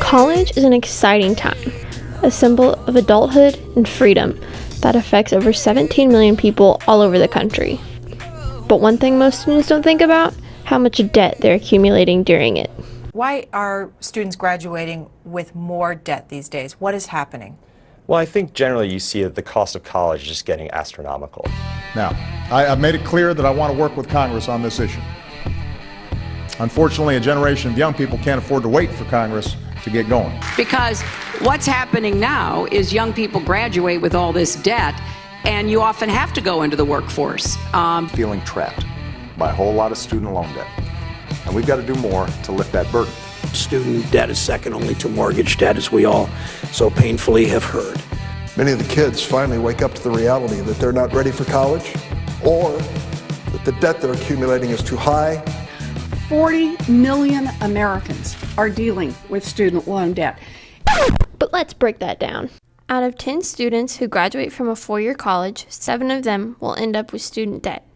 College is an exciting time, a symbol of adulthood and freedom that affects over 17 million people all over the country. But one thing most students don't think about, how much debt they're accumulating during it. Why are students graduating with more debt these days? What is happening? Well, I think generally you see that the cost of college is just getting astronomical. Now, I've made it clear that I want to work with Congress on this issue. Unfortunately, a generation of young people can't afford to wait for Congress to get going. Because what's happening now is young people graduate with all this debt, and you often have to go into the workforce. Feeling trapped by a whole lot of student loan debt. And we've got to do more to lift that burden. Student debt is second only to mortgage debt, as we all so painfully have heard. Many of the kids finally wake up to the reality that they're not ready for college, or that the debt they're accumulating is too high. 40 million Americans are dealing with student loan debt. But let's break that down. Out of 10 students who graduate from a four-year college, 7 of them will end up with student debt.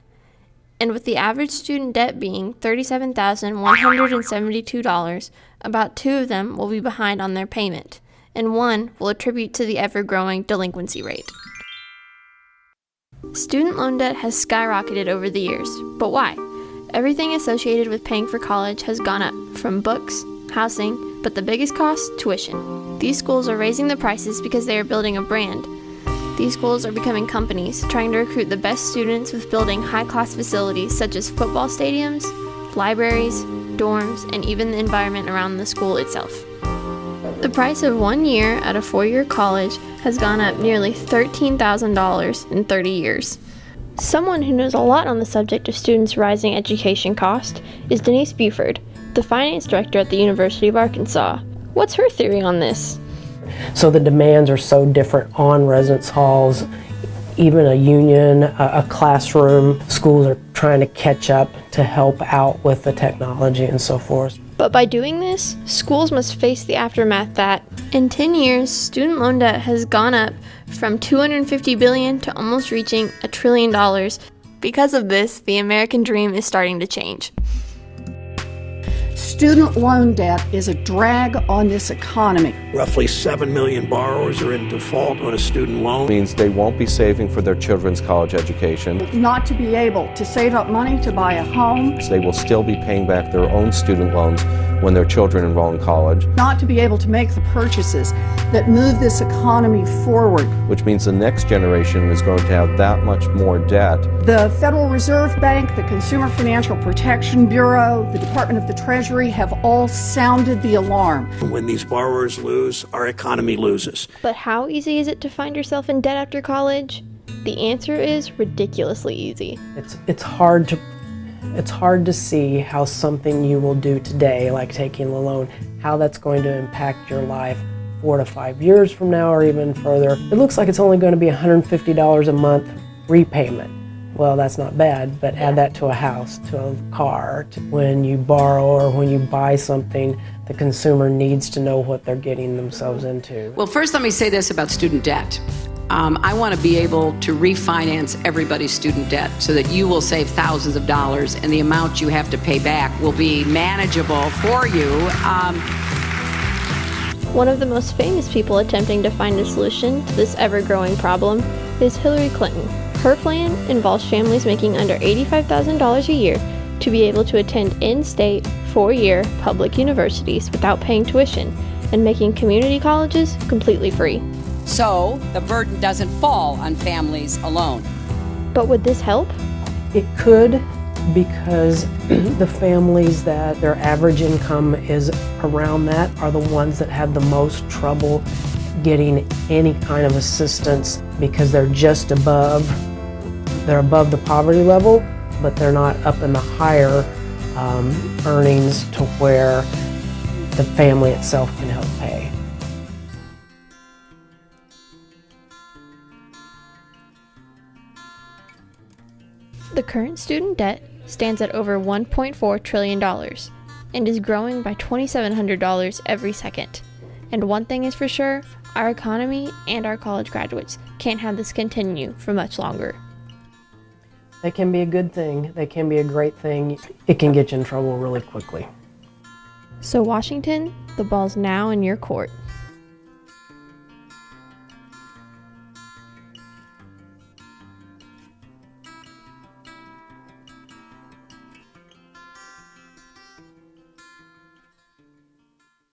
And with the average student debt being $37,172, about 2 of them will be behind on their payment, and 1 will attribute to the ever-growing delinquency rate. Student loan debt has skyrocketed over the years, but why? Everything associated with paying for college has gone up, from books, housing, but the biggest cost, tuition. These schools are raising the prices because they are building a brand. These schools are becoming companies, trying to recruit the best students with building high-class facilities such as football stadiums, libraries, dorms, and even the environment around the school itself. The price of 1 year at a four-year college has gone up nearly $13,000 in 30 years. Someone who knows a lot on the subject of students' rising education cost is Denise Buford, the finance director at the University of Arkansas. What's her theory on this? So the demands are so different on residence halls, even a union, a classroom. Schools are trying to catch up to help out with the technology and so forth. But by doing this, schools must face the aftermath that, in 10 years, student loan debt has gone up from $250 billion to almost reaching $1 trillion. Because of this, the American dream is starting to change. Student loan debt is a drag on this economy. Roughly 7 million borrowers are in default on a student loan. It means they won't be saving for their children's college education. Not to be able to save up money to buy a home. They will still be paying back their own student loans when their children enroll in college. Not to be able to make the purchases that move this economy forward. Which means the next generation is going to have that much more debt. The Federal Reserve Bank, the Consumer Financial Protection Bureau, the Department of the Treasury have all sounded the alarm. When these borrowers lose, our economy loses. But how easy is it to find yourself in debt after college? The answer is ridiculously easy. It's hard to see how something you will do today, like taking a loan, how that's going to impact your life 4 to 5 years from now or even further. It looks like it's only going to be $150 a month repayment. Well, that's not bad, but add that to a house, to a car. When you borrow or when you buy something, the consumer needs to know what they're getting themselves into. Well, first let me say this about student debt. I want to be able to refinance everybody's student debt so that you will save thousands of dollars and the amount you have to pay back will be manageable for you. One of the most famous people attempting to find a solution to this ever-growing problem is Hillary Clinton. Her plan involves families making under $85,000 a year to be able to attend in-state, 4-year public universities without paying tuition and making community colleges completely free. So the burden doesn't fall on families alone. But would this help? It could, because the families that their average income is around that are the ones that have the most trouble getting any kind of assistance because they're just above the poverty level, but they're not up in the higher earnings to where the family itself can help pay. The current student debt stands at over $1.4 trillion and is growing by $2,700 every second. And one thing is for sure, our economy and our college graduates can't have this continue for much longer. They can be a good thing. They can be a great thing. It can get you in trouble really quickly. So Washington, the ball's now in your court.